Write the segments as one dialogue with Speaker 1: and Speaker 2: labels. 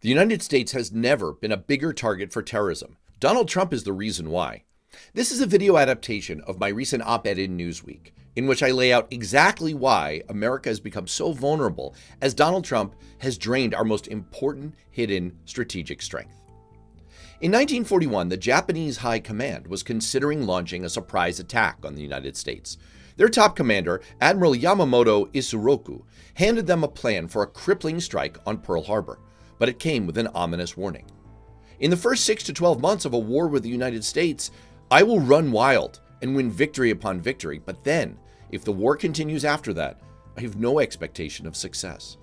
Speaker 1: The United States has never been a bigger target for terrorism. Donald Trump is the reason why. This is a video adaptation of my recent op-ed in Newsweek, in which I lay out exactly why America has become so vulnerable as Donald Trump has drained our most important hidden strategic strength. In 1941, the Japanese High Command was considering launching a surprise attack on the United States. Their top commander, Admiral Yamamoto Isuroku, handed them a plan for a crippling strike on Pearl Harbor, but it came with an ominous warning. In the first 6 to 12 months of a war with the United States, I will run wild and win victory upon victory, but then, if the war continues after that, I have no expectation of success.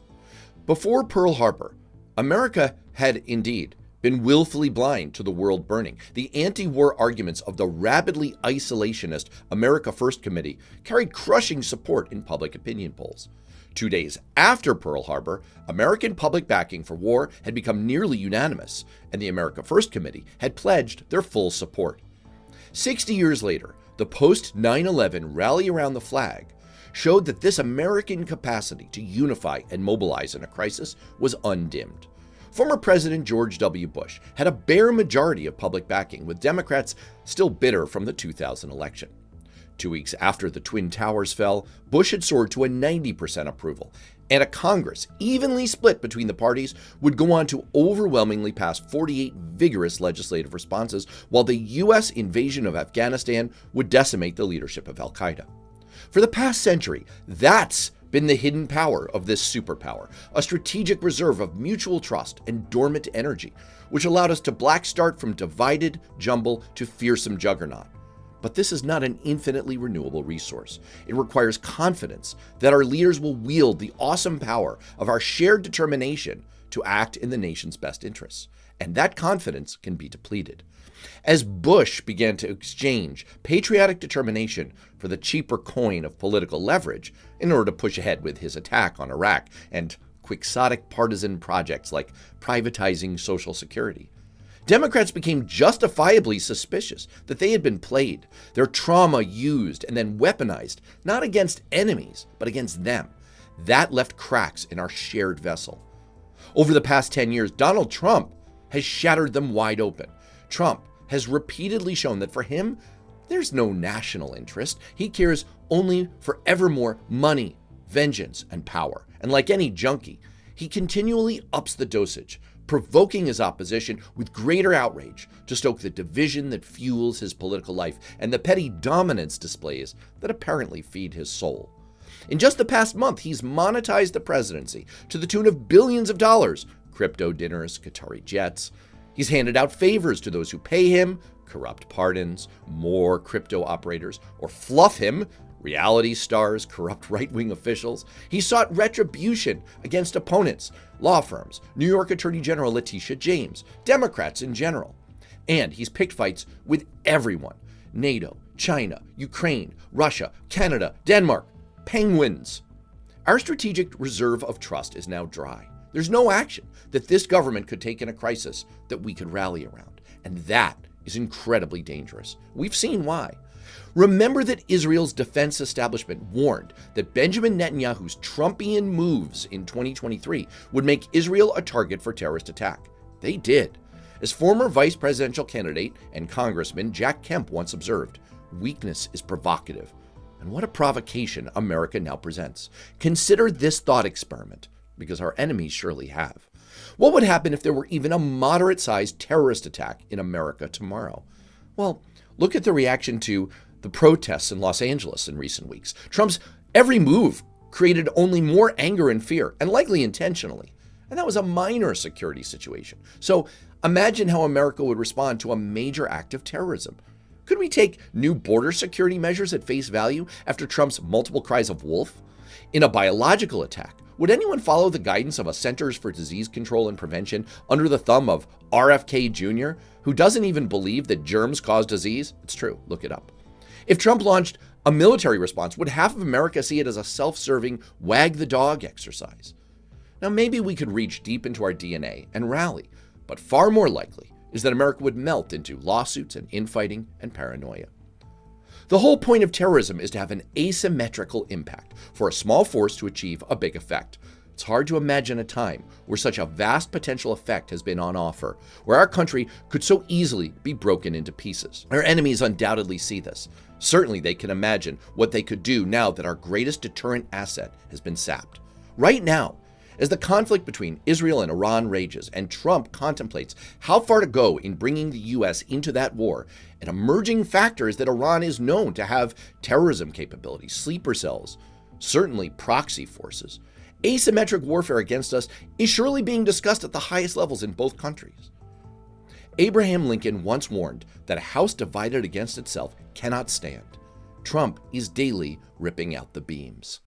Speaker 1: Before Pearl Harbor, America had indeed been willfully blind to the world burning. The anti-war arguments of the rabidly isolationist America First Committee carried crushing support in public opinion polls. 2 days after Pearl Harbor, American public backing for war had become nearly unanimous, and the America First Committee had pledged their full support. 60 years later, the post-9/11 rally around the flag showed that this American capacity to unify and mobilize in a crisis was undimmed. Former President George W. Bush had a bare majority of public backing, with Democrats still bitter from the 2000 election. 2 weeks after the Twin Towers fell, Bush had soared to a 90% approval, and a Congress evenly split between the parties would go on to overwhelmingly pass 48 vigorous legislative responses, while the U.S. invasion of Afghanistan would decimate the leadership of al-Qaeda. For the past century, that's been the hidden power of this superpower, a strategic reserve of mutual trust and dormant energy, which allowed us to black start from divided jumble to fearsome juggernaut. But this is not an infinitely renewable resource. It requires confidence that our leaders will wield the awesome power of our shared determination to act in the nation's best interests. And that confidence can be depleted. As Bush began to exchange patriotic determination for the cheaper coin of political leverage in order to push ahead with his attack on Iraq and quixotic partisan projects like privatizing Social Security, Democrats became justifiably suspicious that they had been played, their trauma used and then weaponized, not against enemies, but against them. That left cracks in our shared vessel. Over the past 10 years, Donald Trump has shattered them wide open. Trump has repeatedly shown that for him, there's no national interest. He cares only for ever more money, vengeance, and power. And like any junkie, he continually ups the dosage, provoking his opposition with greater outrage to stoke the division that fuels his political life and the petty dominance displays that apparently feed his soul. In just the past month, he's monetized the presidency to the tune of billions of dollars, crypto dinners, Qatari jets. He's handed out favors to those who pay him, corrupt pardons, more crypto operators, or fluff him, reality stars, corrupt right-wing officials. He sought retribution against opponents, law firms, New York Attorney General Letitia James, Democrats in general. And he's picked fights with everyone: NATO, China, Ukraine, Russia, Canada, Denmark, penguins. Our strategic reserve of trust is now dry. There's no action that this government could take in a crisis that we could rally around. And that is incredibly dangerous. We've seen why. Remember that Israel's defense establishment warned that Benjamin Netanyahu's Trumpian moves in 2023 would make Israel a target for terrorist attack. They did. As former vice presidential candidate and Congressman Jack Kemp once observed, weakness is provocative. And what a provocation America now presents. Consider this thought experiment, because our enemies surely have. What would happen if there were even a moderate-sized terrorist attack in America tomorrow? Well, look at the reaction to the protests in Los Angeles in recent weeks. Trump's every move created only more anger and fear, and likely intentionally. And that was a minor security situation. So imagine how America would respond to a major act of terrorism. Could we take new border security measures at face value after Trump's multiple cries of wolf? In a biological attack, would anyone follow the guidance of a Centers for Disease Control and Prevention under the thumb of RFK Jr., who doesn't even believe that germs cause disease? It's true, look it up. If Trump launched a military response, would half of America see it as a self-serving wag the dog exercise? Now, maybe we could reach deep into our DNA and rally, but far more likely is that America would melt into lawsuits and infighting and paranoia. The whole point of terrorism is to have an asymmetrical impact, for a small force to achieve a big effect. It's hard to imagine a time where such a vast potential effect has been on offer, where our country could so easily be broken into pieces. Our enemies undoubtedly see this. Certainly they can imagine what they could do now that our greatest deterrent asset has been sapped. Right now, as the conflict between Israel and Iran rages and Trump contemplates how far to go in bringing the US into that war, an emerging factor is that Iran is known to have terrorism capabilities, sleeper cells, certainly proxy forces. Asymmetric warfare against us is surely being discussed at the highest levels in both countries. Abraham Lincoln once warned that a house divided against itself cannot stand. Trump is daily ripping out the beams.